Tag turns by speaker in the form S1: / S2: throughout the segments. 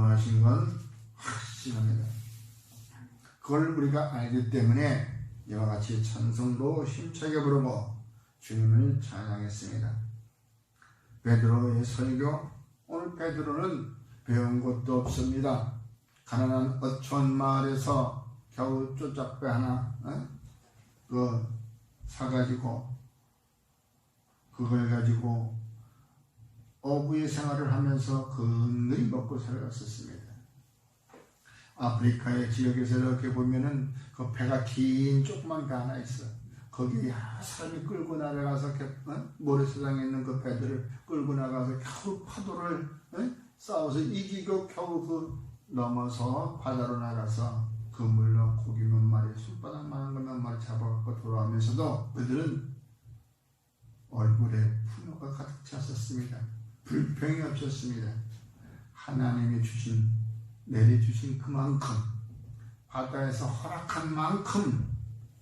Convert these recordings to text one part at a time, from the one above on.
S1: 하신 건 확실합니다. 그걸 우리가 알기 때문에 이와 같이 찬송도 힘차게 부르고 주님을 찬양했습니다. 베드로의 설교, 오늘 베드로는 배운 것도 없습니다. 가난한 어촌 마을에서 겨우 쪼짝배 하나 사가지고 그걸 가지고 어부의 생활을 하면서 근근히 먹고 살았었습니다. 아프리카의 지역에서 이렇게 보면은 그 배가 긴 조그만 배 하나 있어. 거기에 사람이 끌고 나가서 모래사장에 있는 그 배들을 끌고 나가서 겨우 파도를 싸워서 이기고 겨우 그 넘어서 바다로 나가서 그물로 고기 몇 마리, 손바닥만한 거 몇 마리 잡아갖고 돌아오면서도 그들은 얼굴에 분노가 가득 찼었습니다. 불평이 없었습니다. 하나님이 내려주신 그만큼, 바다에서 허락한 만큼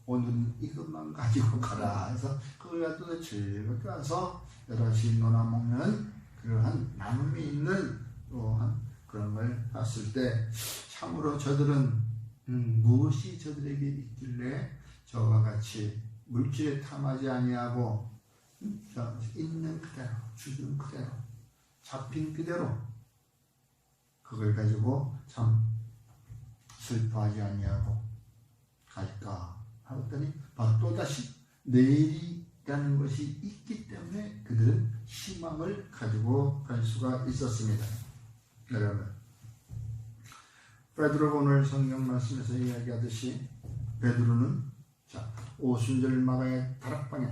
S1: 오늘은 이것만 가지고 가라 해서 그걸 가지고 즐겁게 와서 여럿이 놀아먹는 그러한 나눔이 있는 또한 그런 걸 봤을 때 참으로 저들은 무엇이 저들에게 있길래 저와 같이 물질에 탐하지 아니하고 있는 그대로, 주는 그대로, 잡힌 그대로 그걸 가지고 참 슬퍼하지 아니하고 갈까 하더니 또다시 내일이라는 것이 있기 때문에 그들은 희망을 가지고 갈 수가 있었습니다. 여러분, 베드로가 오늘 성경 말씀에서 이야기하듯이 베드로는 오순절 마가의 다락방에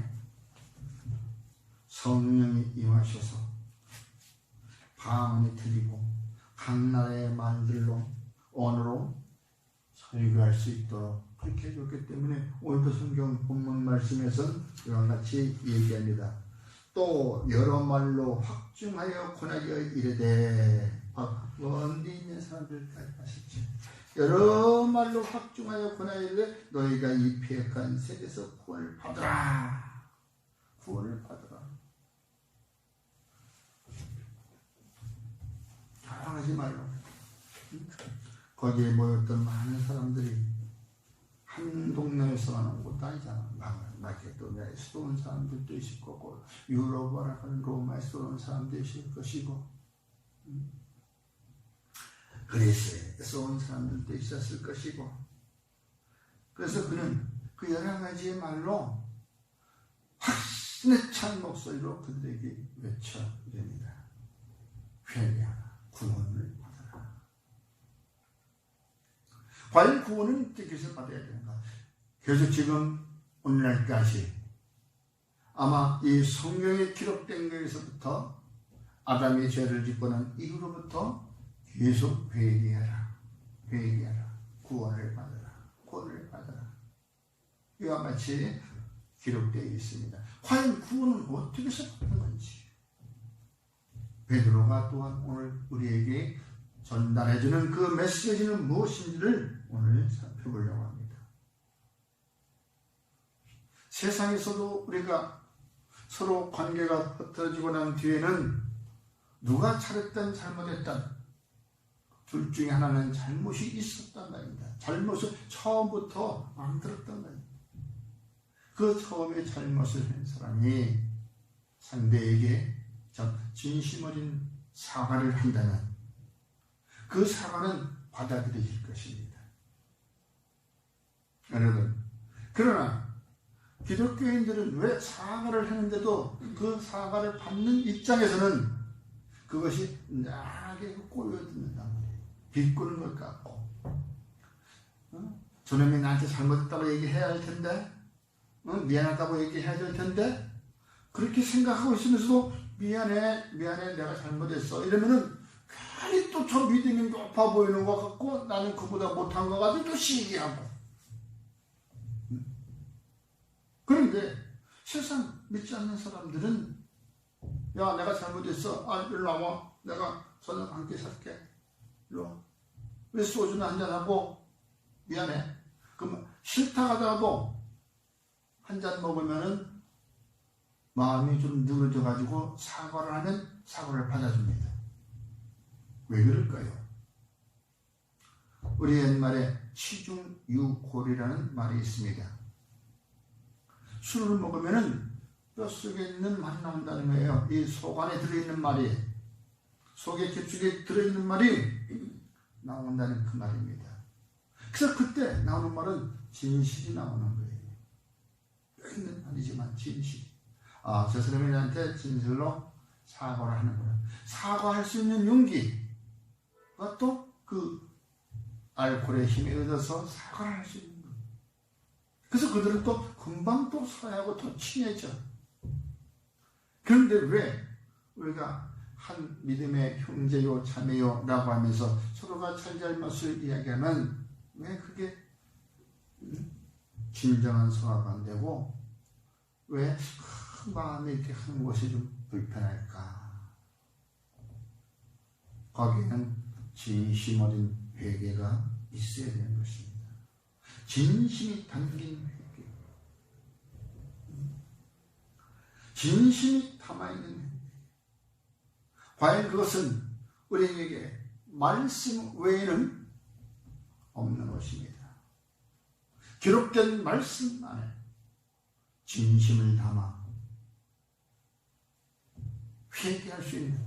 S1: 성령이 임하셔서 방언이 들리고 각 나라의 말들로 언어로 설교할 수 있도록 그렇게 해줬기 때문에 오늘도 성경 본문 말씀에서는 이와 같이 얘기합니다. 또 여러 말로 확증하여 권하여 이르되 원리 있는 사람들까지 하셨죠. 여러 말로 확증하여 권하여 이르되 너희가 이 폐역한 세대에서 구원을 받으라. 구원을 받으라. 자랑하지 말라. 거기에 모였던 많은 사람들이 한 동네에서 하는 것도 아니잖아. 마케도니아에서 온 사람들도 있을 거고, 유로바라는 로마에서 온 사람도 있을 것이고, 그리스에서 온 사람들도 있었을 것이고, 그래서 그는 그 여러 가지의 말로 확신에 찬 목소리로 그들에게 외쳐드립니다. 회개하라. 구원을 받아라. 과연 구원은 어떻게 받아야 되는가? 그래서 지금 오늘날까지 아마 이 성경에 기록된 것에서부터 아담이 죄를 짓고 난 이후로부터 계속 회개하라. 구원을 받아라. 구원을 받아라. 이와 같이 기록되어 있습니다. 과연 구원은 어떻게 해서 받는 건지 베드로가 또한 오늘 우리에게 전달해주는 그 메시지는 무엇인지를 오늘 살펴보려고 합니다. 세상에서도 우리가 서로 관계가 흩어지고 난 뒤에는 누가 잘했든 잘못했든 둘 중에 하나는 잘못이 있었단 말입니다. 잘못을 처음부터 만들었단 말입니다. 그 처음에 잘못을 한 사람이 상대에게 진심 어린 사과를 한다면 그 사과는 받아들여질 것입니다. 여러분, 그러나 기독교인들은 왜 사과를 하는데도 그 사과를 받는 입장에서는 그것이 나게 꼬여듣는단 말이에요. 비꼬는 것 같고, 저놈이 나한테 잘못했다고 얘기해야 할 텐데, 미안하다고 얘기해야 될 텐데, 그렇게 생각하고 있으면서도 미안해 내가 잘못했어 이러면은 괜히 또 저 믿음이 높아 보이는 것 같고 나는 그보다 못한 것 같아서 또 시기하고. 그런데 세상 믿지 않는 사람들은 야 내가 잘못했어. 일로 나와. 내가 저녁 함께 살게. 일로 와. 왜 소주나 한잔하고 미안해. 그럼 싫다 하다가도 한 잔 먹으면은 마음이 좀 늘어져 가지고 사과를 하면 사과를 받아줍니다. 왜 그럴까요? 우리 옛말에 치중유골이라는 말이 있습니다. 술을 먹으면은 뼛속에 있는 말이 나온다는 거예요. 이 속 안에 들어있는 말이, 속의 깊숙이 들어있는 말이 나온다는 그 말입니다. 그래서 그때 나오는 말은 진실이 나오는 거예요. 있는 말이지만 진실. 저 사람이 나한테 진실로 사과를 하는 거예요. 사과할 수 있는 용기가 또 그 알코올의 힘에 얻어서 사과를 할 수 있는 거예요. 그래서 그들은 또 금방 또 서하고 더 친해져. 그런데 왜 우리가 한 믿음의 형제요 자매요 라고 하면서 서로가 잘잘못을 이야기하면 왜 그게 진정한 소화가 안 되고 왜 마음이 이렇게 한 곳이 좀 불편할까? 거기에는 진심 어린 회개가 있어야 되는 것입니다. 진심이 담긴 회개, 진심이 담아있는 회개. 과연 그것은 우리에게 말씀 외에는 없는 것입니다. 기록된 말씀 안에 진심을 담아 회개할 수 있는,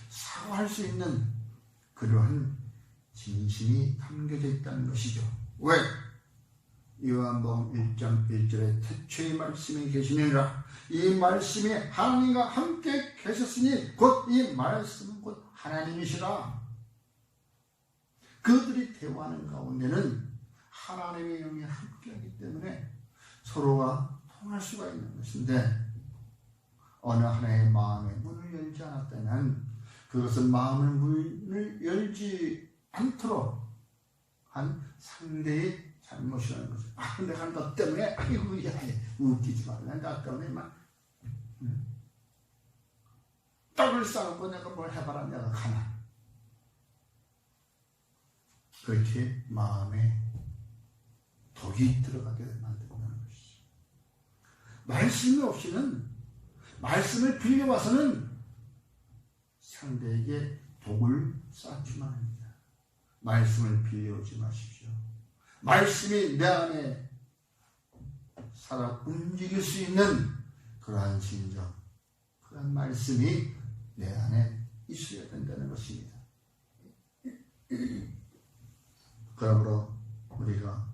S1: 사과할 수 있는 그러한 진심이 담겨져 있다는 것이죠. 왜? 요한복음 1장 1절에 태초의 말씀이 계시니라. 이 말씀이 하나님과 함께 계셨으니 곧 이 말씀은 곧 하나님이시라. 그들이 대화하는 가운데는 하나님의 영이 함께하기 때문에 서로가 통할 수가 있는 것인데, 어느 하나의 마음의 문을 열지 않았다면 그것은 마음의 문을 열지 않도록 한 상대의 잘못이라는 거죠. 내가 너 때문에, 아이고, 야, 웃기지 말라. 나 때문에 막 떡을 싸놓고 내가 뭘 해봐라, 내가 가나. 그렇게 마음에 독이 들어가게 만든다는 것이죠. 말씀이 없이는, 말씀을 빌려와서는 상대에게 독을 쌓지만 합니다. 말씀을 빌려오지 마십시오. 말씀이 내 안에 살아 움직일 수 있는 그러한 심정, 그러한 말씀이 내 안에 있어야 된다는 것입니다. 그러므로 우리가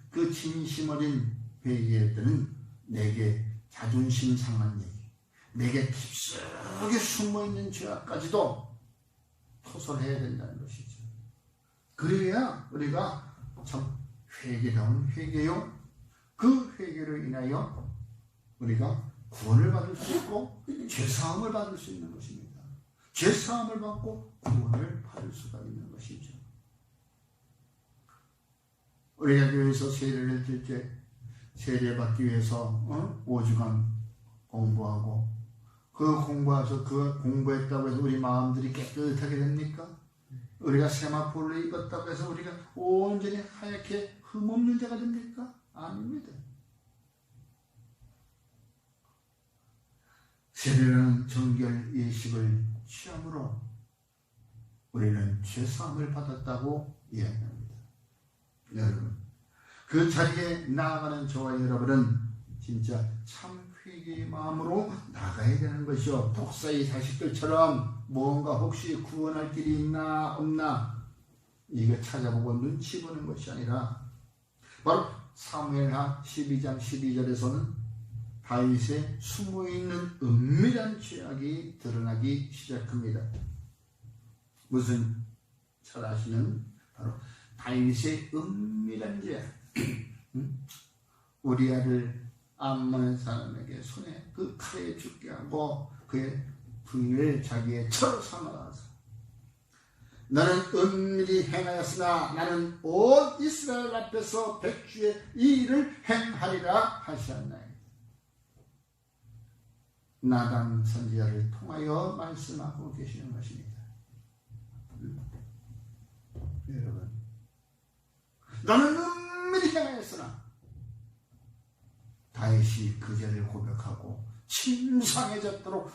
S1: 그 진심 어린 회개할 때는 내게 자존심 상한 얘기, 내게 깊숙이 숨어있는 죄악까지도 토설해야 된다는 것이죠. 그래야 우리가 참 회개다운 회개요, 그 회개로 인하여 우리가 구원을 받을 수 있고 죄사함을 받을 수 있는 것입니다. 죄사함을 받고 구원을 받을 수가 있는 것이죠. 우리가 교회에서 세례를 들 때 세례받기 위해서 5주간 공부하고, 그 공부해서 그 공부했다고 해서 우리 마음들이 깨끗하게 됩니까? 우리가 세마포를 입었다고 해서 우리가 온전히 하얗게 흠없는 자가 됩니까? 아닙니다. 세례라는 정결 예식을 취함으로 우리는 죄사함을 받았다고 이야기합니다. 여러분, 그 자리에 나아가는 저와 여러분은 진짜 참 회개의 마음으로 나가야 되는 것이요, 독사의 자식들처럼 뭔가 혹시 구원할 길이 있나 없나 이거 찾아보고 눈치 보는 것이 아니라, 바로 사무엘하 12장 12절에서는 다윗의 숨어있는 은밀한 죄악이 드러나기 시작합니다. 무슨 잘 아시는 바로 다윗의 은밀한 죄악. 우리아를 암몬 사람에게 손에 그 칼에 죽게 하고 그의 부인을 자기의 처로 삼아서 너는 은밀히 행하였으나 나는 온 이스라엘 앞에서 백주의 이 일을 행하리라 하셨나이다. 나단 선지자를 통하여 말씀하고 계시는 것입니다. 여러분, 너는 은밀히 행하였으나, 다윗이 그 죄를 고백하고 침상해졌도록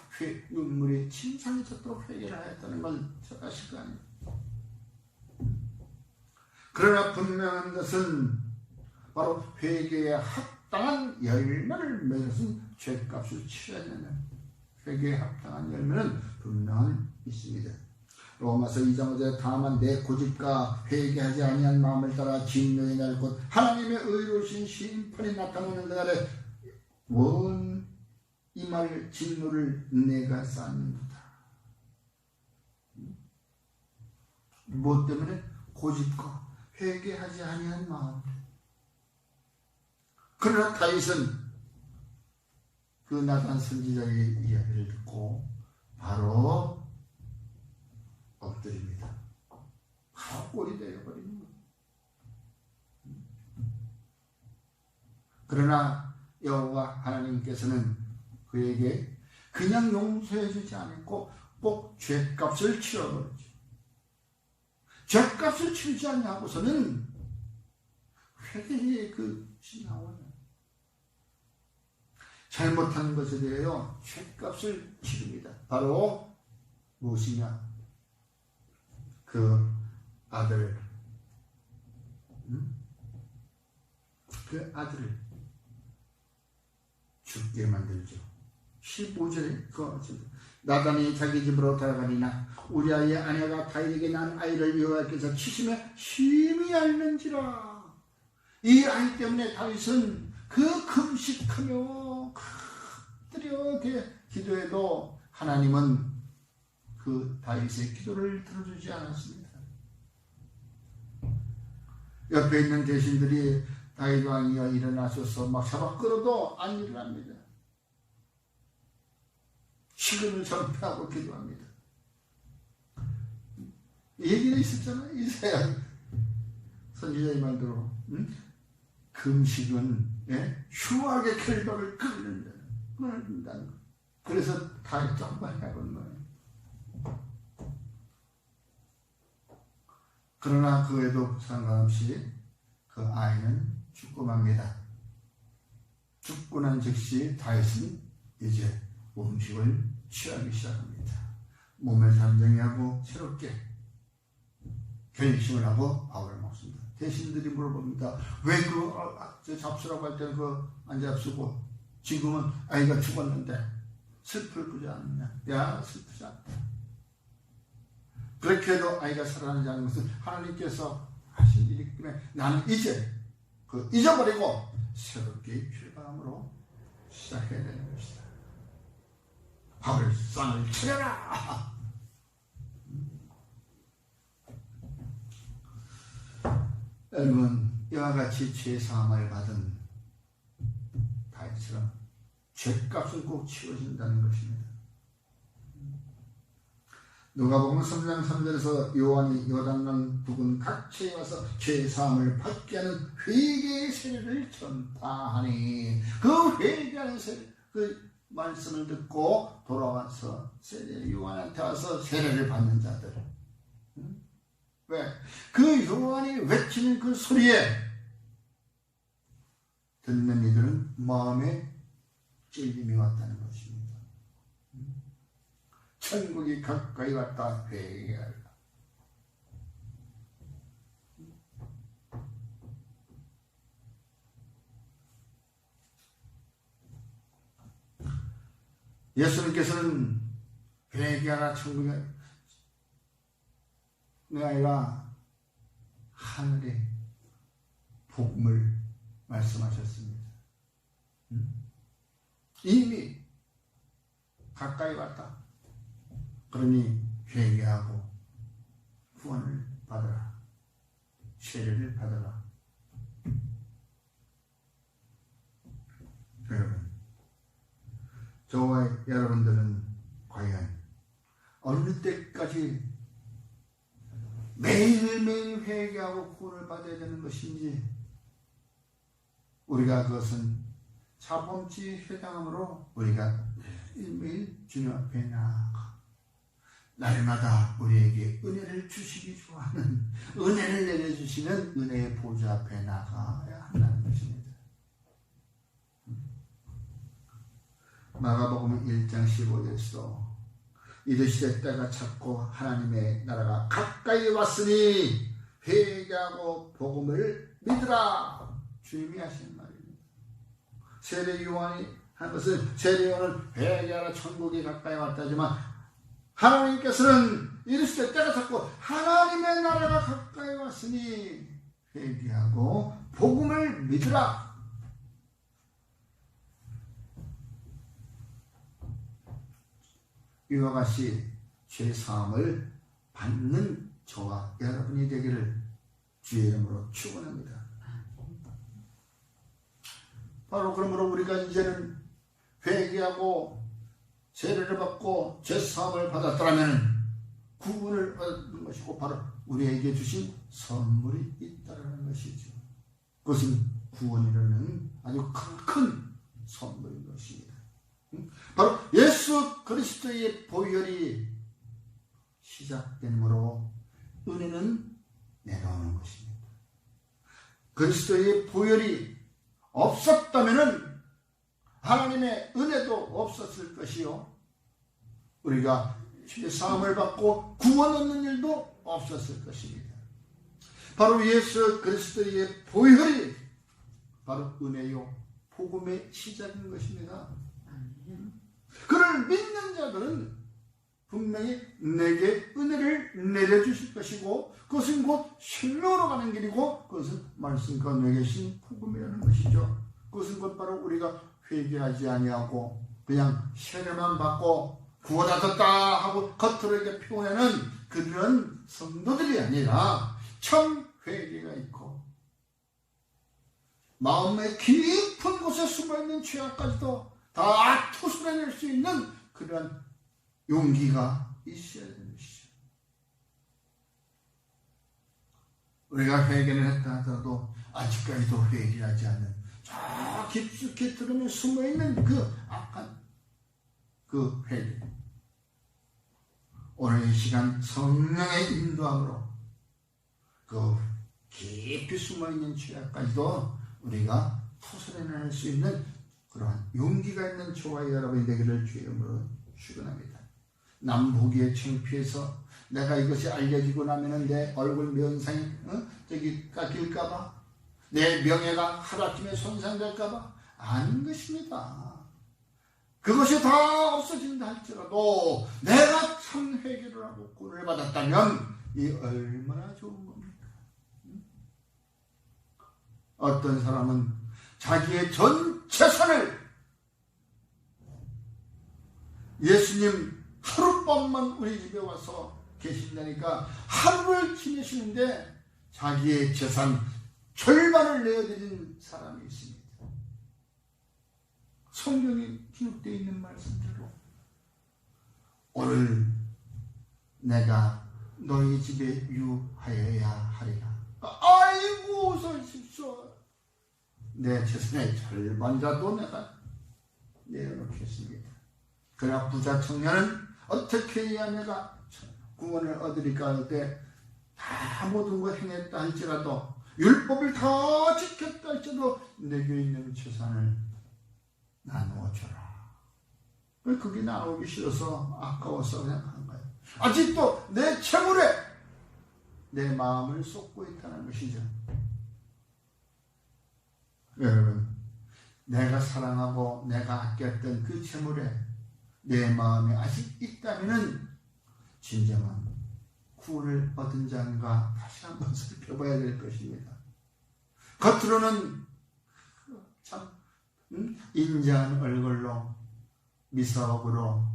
S1: 눈물이 침상해졌도록 회개를 하였다는 걸 생각하실 거 아니에요. 그러나 분명한 것은 바로 회개에 합당한 열매를 맺어서 죄값을 치러내는 회개에 합당한 열매는 분명한 있습니다. 로마서 2장 5절에 다만 내 고집과 회개하지 아니한 마음을 따라 진노의 날 곧 하나님의 의로우신 심판이 나타나는 그날에 원 임할 진노를 내가 쌓는다. 무엇 때문에? 고집과 회개하지 아니한 마음. 그러나 다윗은 그 나단 선지자의 이야기를 듣고 바로 엎드립니다. 바로 꼴이 되어버리는 거예요. 그러나 여호와 하나님께서는 그에게 그냥 용서해 주지 않고 꼭 죄값을 치러버리죠. 죄값을 치르지 않냐고서는 회개의 그것이 나와요. 잘못한 것에 대하여 죄값을 치릅니다. 바로 무엇이냐? 그 아들을 죽게 만들죠. 15절에 나단이 자기 집으로 돌아가니나 우리아의 아내가 다윗에게 낳은 아이를 여호와께서 치심에 심히 앓는지라. 이 아이 때문에 다윗은 그 금식하며 엎드려 기도해도 하나님은 그 다윗의 기도를 들어주지 않았습니다. 옆에 있는 대신들이 다윗 왕이여 일어나셔서 막 잡아 끌어도 안 일어납니다. 식은을 전폐하고 기도합니다. 얘기가 있었잖아요. 이사야 선지자의 말대로 금식은 휴학의 결과를 끊는다는 거. 그래서 다윗 정말 해본 거예요. 그러나 그에도 상관없이 그 아이는 죽고 맙니다. 죽고 난 즉시 다윗은 이제 음식을 취하기 시작합니다. 몸을 단정히하고 새롭게 결심을 하고 밥을 먹습니다. 대신들이 물어봅니다. 왜 그 잡수라고 할 때는 안 잡수고 지금은 아이가 죽었는데 슬프지 않느냐? 야, 슬프지 않다. 그렇게 해도 아이가 살아나지 않는 것은 하나님께서 하신 일이기 때문에 나는 이제 잊어버리고 새롭게 출발함으로 시작해야 되는 것이다. 밥을 쌍을 차려라. 여러분, 이와 같이 죄사함을 받은 다윗처럼 죄값은 꼭 치워진다는 것입니다. 누가복음 3장 3절에서 요한이 요단강 부근 각처에 와서 죄사함을 받게 하는 회개의 세례를 전파하니 그 회개하는 세례, 그 말씀을 듣고 돌아와서 요한한테 와서 세례를 받는 자들. 왜? 그 요한이 외치는 그 소리에 듣는 이들은 마음에 찔림이 왔다는 것입니다. 천국이 가까이 왔다. 회개하라. 예수님께서는 회개하라 천국이 아니라 하늘의 복음을 말씀하셨습니다. 이미 가까이 왔다. 그러니 회개하고 구원을 받아라. 세례를 받아라. 여러분, 저와 여러분들은 과연 어느 때까지 매일매일 회개하고 구원을 받아야 되는 것인지, 우리가 그것은 자범치 회당함으로 우리가 매일매일 주님 앞에 나아가 날마다 우리에게 은혜를 주시기 좋아하는, 은혜를 내려주시는 은혜의 보좌 앞에 나가야 한다는 것입니다. 마가복음 1장 15절에서 이르시되 때가 찼고 하나님의 나라가 가까이 왔으니 회개하고 복음을 믿으라. 주님이 하신 말입니다. 세례 요한이 한 것은 세례 요한은 회개하라 천국이 가까이 왔다지만 하나님께서는 이르시되 때가 찼고 하나님의 나라가 가까이 왔으니 회개하고 복음을 믿으라. 이와 같이 죄사함을 받는 저와 여러분이 되기를 주의 이름으로 축원합니다. 바로 그러므로 우리가 이제는 회개하고 세례를 받고 죄사함을 받았더라면 구원을 얻는 것이고 바로 우리에게 주신 선물이 있다는 것이죠. 그것은 구원이라는 아주 큰 선물인 것입니다. 바로 예수 그리스도의 보혈이 시작됨으로 은혜는 내려오는 것입니다. 그리스도의 보혈이 없었다면 하나님의 은혜도 없었을 것이요, 우리가 죄사함을 받고 구원 얻는 일도 없었을 것입니다. 바로 예수 그리스도의 보혈이 바로 은혜요 복음의 시작인 것입니다. 그를 믿는 자들은 분명히 내게 은혜를 내려주실 것이고 그것은 곧 생명으로 가는 길이고 그것은 말씀과 내게 신 복음이라는 것이죠. 그것은 곧 바로 우리가 회개하지 아니하고 그냥 세례만 받고 구원받았다 하고 겉으로 이렇게 표현하는 그런 성도들이 아니라 참 회개가 있고 마음의 깊은 곳에 숨어있는 죄악까지도 다 토설해낼 수 있는 그런 용기가 있어야 되는 것이죠. 우리가 회개를 했다 하더라도 아직까지도 회개하지 않는 저 깊숙이 들으면 숨어있는 그 악한 그 회개, 오늘 이 시간 성령의 인도함으로 그 깊이 숨어있는 죄악까지도 우리가 토설해낼 수 있는 그러한 용기가 있는 저와 여러분이 되기를 주의 이름으로 축원합니다. 남 보기에 창피해서 내가 이것이 알려지고 나면은 내 얼굴 면상이 깎일까봐, 내 명예가 하루아침에 손상될까봐 아닌 것입니다. 그것이 다 없어진다 할지라도 내가 참 회개를 하고 구원을 받았다면 이 얼마나 좋은 겁니까? 어떤 사람은 자기의 전 재산을 예수님 하룻밤만 우리 집에 와서 계신다니까 하루를 지내시는데 자기의 재산 절반을 내어드린 사람이 있습니다. 성경에 기록되어 있는 말씀대로 오늘 내가 너희 집에 유하여야 하리라. 아이고 어서 오십시오. 내 재산의 절반이라도 내가 내어놓겠습니다. 그러나 부자 청년은 어떻게 해야 내가 구원을 얻으리까 할 때 다 모든 걸 행했다 할지라도 율법을 다 지켰다 할지라도 내게 있는 재산을 나누어줘라. 왜 그게 나누기 싫어서 아까워서 그냥 한 거예요. 아직도 내 채물에 내 마음을 쏟고 있다는 것이죠. 여러분, 내가 사랑하고 내가 아꼈던 그 채물에 내 마음이 아직 있다면 진정한 구원을 얻은 자인가 다시 한번 살펴봐야 될 것입니다. 겉으로는 참 인자한 얼굴로 미사업으로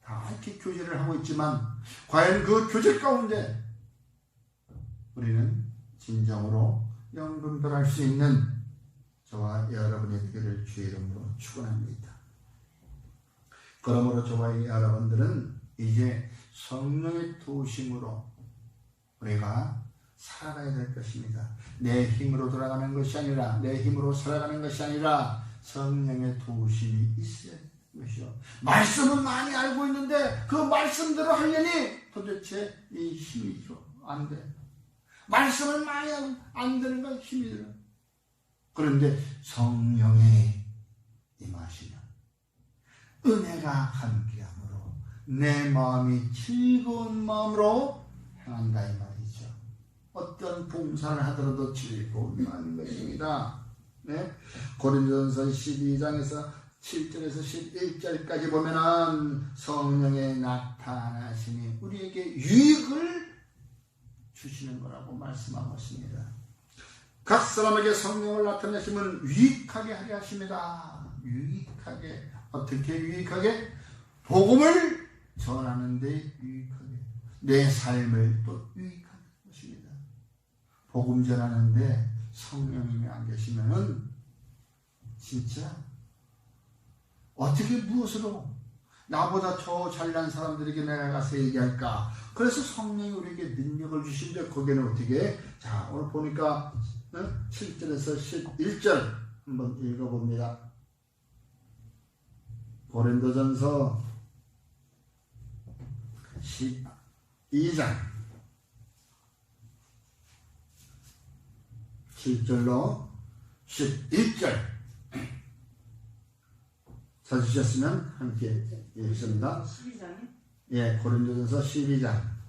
S1: 다 이렇게 교제를 하고 있지만 과연 그 교제 가운데 우리는 진정으로 영분별할 수 있는 저와 여러분의 되기를 주의 이름으로 축원합니다. 그러므로 저와 여러분들은 이제 성령의 도우심으로 우리가 살아가야 될 것입니다. 내 힘으로 돌아가는 것이 아니라, 내 힘으로 살아가는 것이 아니라 성령의 도우심이 있어야 되는 것이요. 말씀은 많이 알고 있는데 그 말씀대로 하려니 도대체 이 힘이 안 돼. 말씀을 많이 안 되는 건 힘이 들어. 그런데 성령의 임하시면 은혜가 함께함으로 내 마음이 즐거운 마음으로 행한다 이 말이죠. 어떤 봉사를 하더라도 즐거운 마음인 것입니다. 네? 고린도전서 12장에서 7절에서 11절까지 보면은 성령의 나타나심이 우리에게 유익을 주시는 거라고 말씀하고 있습니다. 각 사람에게 성령을 나타내시면 유익하게 하려 하십니다. 유익하게. 어떻게 유익하게? 복음을 전하는 데 유익하게. 내 삶을 또 유익하게 것입니다. 복음 전하는데 성령님이 안 계시면은 진짜 어떻게 무엇으로 나보다 더 잘난 사람들에게 내가 가서 얘기할까? 그래서 성령이 우리에게 능력을 주시는데 거기는 어떻게? 자, 오늘 보니까 7절에서 11절 한번 읽어봅니다. 고린도전서 12장 7절로 11절 찾으셨으면 함께 읽습니다.
S2: 12장이요?
S1: 예, 고린도전서 12장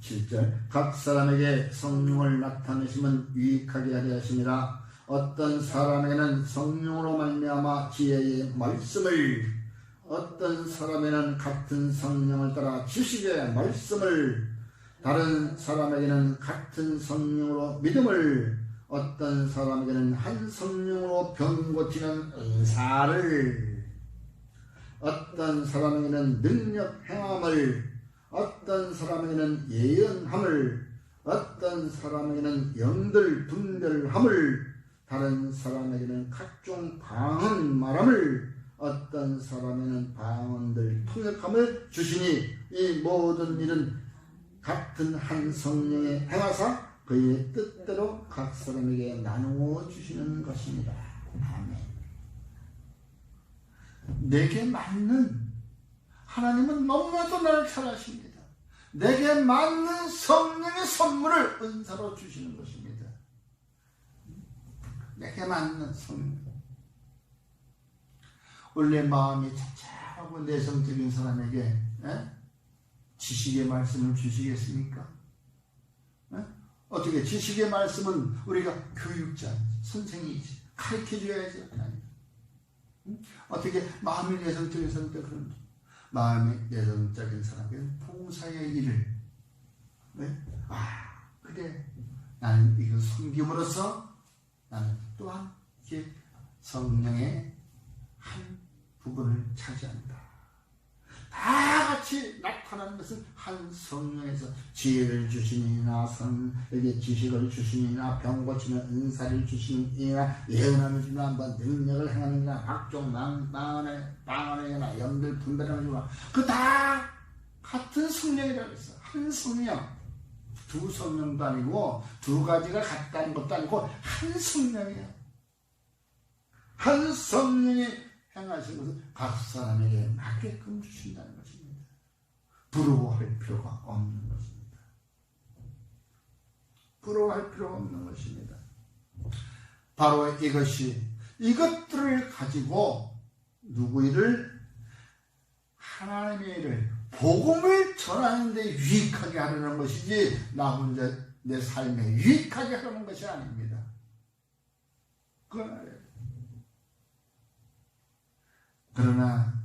S1: 7절 각 사람에게 성령을 나타내시면 유익하게 하려 하심이라. 어떤 사람에게는 성령으로 말미암아 지혜의 말씀을, 어떤 사람에게는 같은 성령을 따라 지식의 말씀을, 다른 사람에게는 같은 성령으로 믿음을, 어떤 사람에게는 한 성령으로 병 고치는 은사를, 어떤 사람에게는 능력 행함을, 어떤 사람에게는 예언함을, 어떤 사람에게는 영들 분별함을, 다른 사람에게는 각종 방언 말함을, 어떤 사람에게는 방언들 통역함을 주시니 이 모든 일은 같은 한 성령의 행하사 그의 뜻대로 각 사람에게 나누어 주시는 것입니다. 아멘. 내게 맞는, 하나님은 너무나도 나를 잘 아십니다. 내게 맞는 성령의 선물을 은사로 주시는 것입니다. 내게 맞는 성령. 원래 마음이 착착하고 내성적인 사람에게 지식의 말씀을 주시겠습니까? 어떻게? 지식의 말씀은 우리가 교육자, 선생이지, 가르쳐줘야지. 어떻게 마음이 내성적인 사람한테 그런지. 마음이 내성적인 사람에게는 봉사의 일을, 그래, 나는 이거 섬김으로써 나는 또한 이게 성령의 한 부분을 차지한다. 다 같이 나타나는 것은 한 성령에서 지혜를 주시니나, 성에게 지식을 주시니나, 병 고치는 은사를 주시니나, 예언하는 주나, 능력을 행하느냐, 각종 방언이나 영들 분별하는 주나, 그 다 같은 성령이라고 했어. 한 성령. 두 성령도 아니고 두 가지가 같다는 것도 아니고 한 성령이야. 한 성령이 행하신 것을 각 사람에게 맞게끔 주신다는 것입니다. 부러워할 필요가 없는 것입니다. 부러워할 필요가 없는 것입니다. 바로 이것들을 가지고 누구 일을? 하나님의 일을, 복음을 전하는 데 유익하게 하려는 것이지 나 혼자 내 삶에 유익하게 하려는 것이 아닙니다. 그러나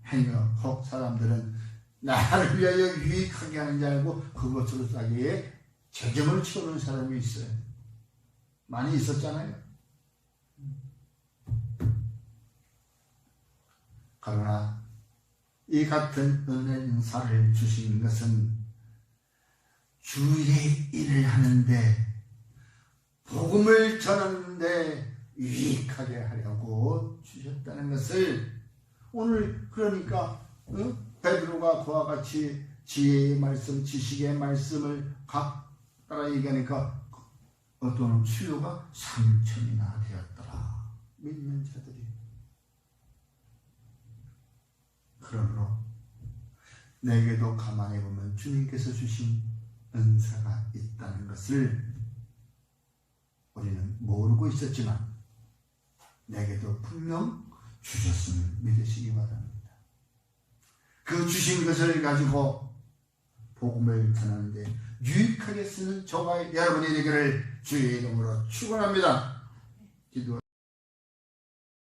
S1: 행여 혹 사람들은 나를 위하여 유익하게 하는 줄 알고 그것으로 자기의 재정을 채우는 사람이 있어요. 많이 있었잖아요. 그러나 이 같은 은혜사를 주신 것은 주의 일을 하는데, 복음을 전하는데 유익하게 하려고 주셨다는 것을 오늘 그러니까 베드로가 그와 같이 지혜의 말씀, 지식의 말씀을 각 따라 얘기하니까 어떤 수요가 3,000이나 되었더라. 믿는 자들이. 그러므로 내게도 가만히 보면 주님께서 주신 은사가 있다는 것을 우리는 모르고 있었지만 내게도 분명 주셨음을 믿으시기 바랍니다. 그 주신 것을 가지고 복음을 전하는데 유익하게 쓰는 저와 여러분이 되기를 주의 이름으로 축원합니다. 기도